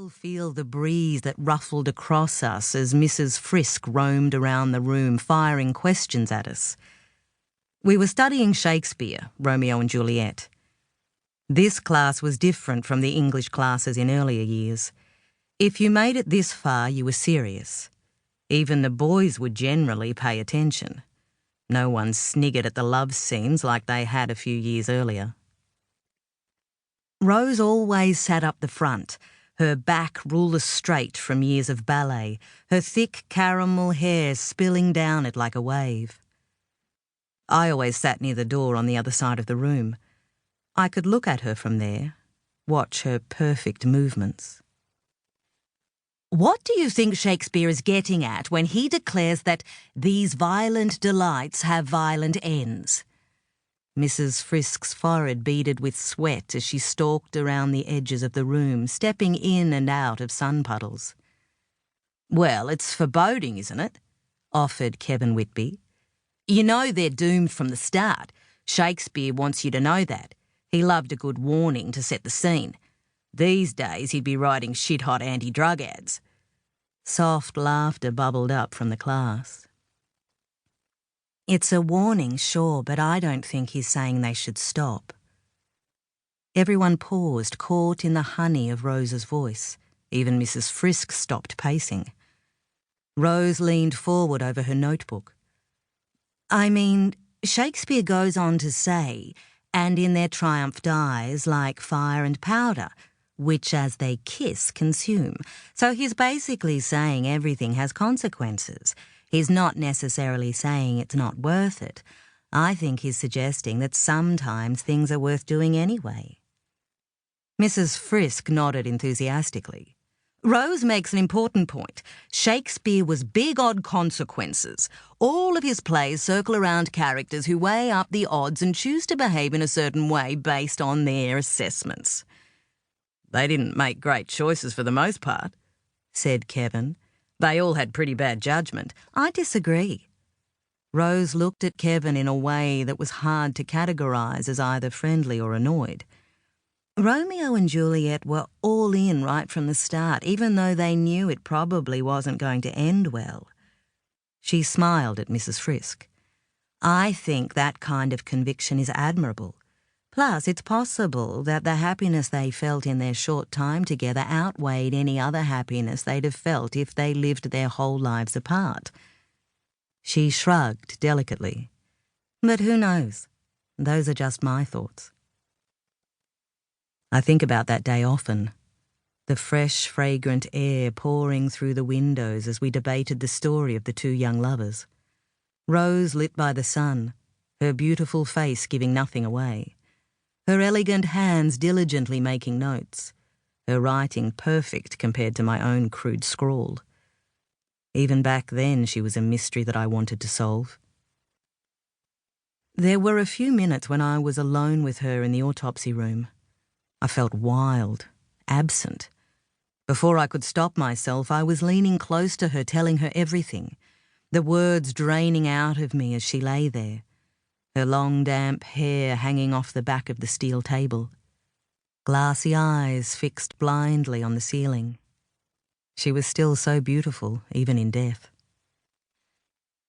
still feel the breeze that ruffled across us as Mrs. Frisk roamed around the room, firing questions at us. We were studying Shakespeare, Romeo and Juliet. This class was different from the English classes in earlier years. If you made it this far, you were serious. Even the boys would generally pay attention. No one sniggered at the love scenes like they had a few years earlier. Rose always sat up the front, her back ruler straight from years of ballet, her thick caramel hair spilling down it like a wave. I always sat near the door on the other side of the room. I could look at her from there, watch her perfect movements. What do you think Shakespeare is getting at when he declares that these violent delights have violent ends? Mrs. Frisk's forehead beaded with sweat as she stalked around the edges of the room, stepping in and out of sun puddles. Well, it's foreboding, isn't it? Offered Kevin Whitby. You know they're doomed from the start. Shakespeare wants you to know that. He loved a good warning to set the scene. These days he'd be writing shit-hot anti-drug ads. Soft laughter bubbled up from the class. It's a warning, sure, but I don't think he's saying they should stop. Everyone paused, caught in the honey of Rose's voice. Even Mrs. Frisk stopped pacing. Rose leaned forward over her notebook. I mean, Shakespeare goes on to say, and in their triumph dies like fire and powder, which as they kiss consume. So he's basically saying everything has consequences. He's not necessarily saying it's not worth it. I think he's suggesting that sometimes things are worth doing anyway. Mrs. Frisk nodded enthusiastically. Rose makes an important point. Shakespeare was big on consequences. All of his plays circle around characters who weigh up the odds and choose to behave in a certain way based on their assessments. They didn't make great choices for the most part, said Kevin. They all had pretty bad judgment. I disagree. Rose looked at Kevin in a way that was hard to categorise as either friendly or annoyed. Romeo and Juliet were all in right from the start, even though they knew it probably wasn't going to end well. She smiled at Mrs. Frisk. I think that kind of conviction is admirable. Plus, it's possible that the happiness they felt in their short time together outweighed any other happiness they'd have felt if they lived their whole lives apart. She shrugged delicately. But who knows? Those are just my thoughts. I think about that day often. The fresh, fragrant air pouring through the windows as we debated the story of the two young lovers. Rose lit by the sun, her beautiful face giving nothing away. Her elegant hands diligently making notes, her writing perfect compared to my own crude scrawl. Even back then she was a mystery that I wanted to solve. There were a few minutes when I was alone with her in the autopsy room. I felt wild, absent. Before I could stop myself, I was leaning close to her, telling her everything, the words draining out of me as she lay there, her long damp hair hanging off the back of the steel table, glassy eyes fixed blindly on the ceiling. She was still so beautiful, even in death.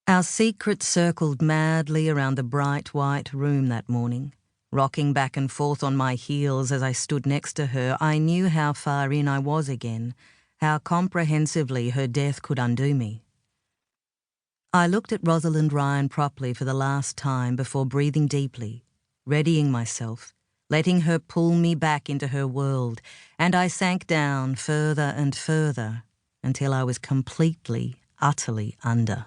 Our secret circled madly around the bright white room that morning. Rocking back and forth on my heels as I stood next to her, I knew how far in I was again, how comprehensively her death could undo me. I looked at Rosalind Ryan properly for the last time before breathing deeply, readying myself, letting her pull me back into her world, and I sank down further and further until I was completely, utterly under.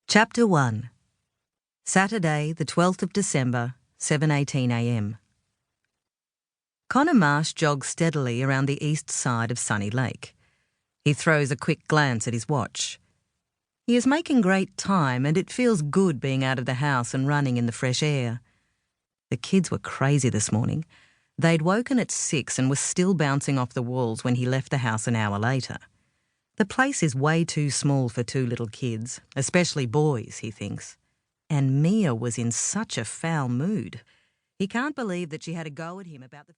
Chapter 1. Saturday, the 12th of December, 7:18 a.m. Connor Marsh jogs steadily around the east side of Sunny Lake. He throws a quick glance at his watch. He is making great time, and it feels good being out of the house and running in the fresh air. The kids were crazy this morning. They'd woken at 6 and were still bouncing off the walls when he left the house an hour later. The place is way too small for 2 little kids, especially boys, he thinks. And Mia was in such a foul mood. He can't believe that she had a go at him about the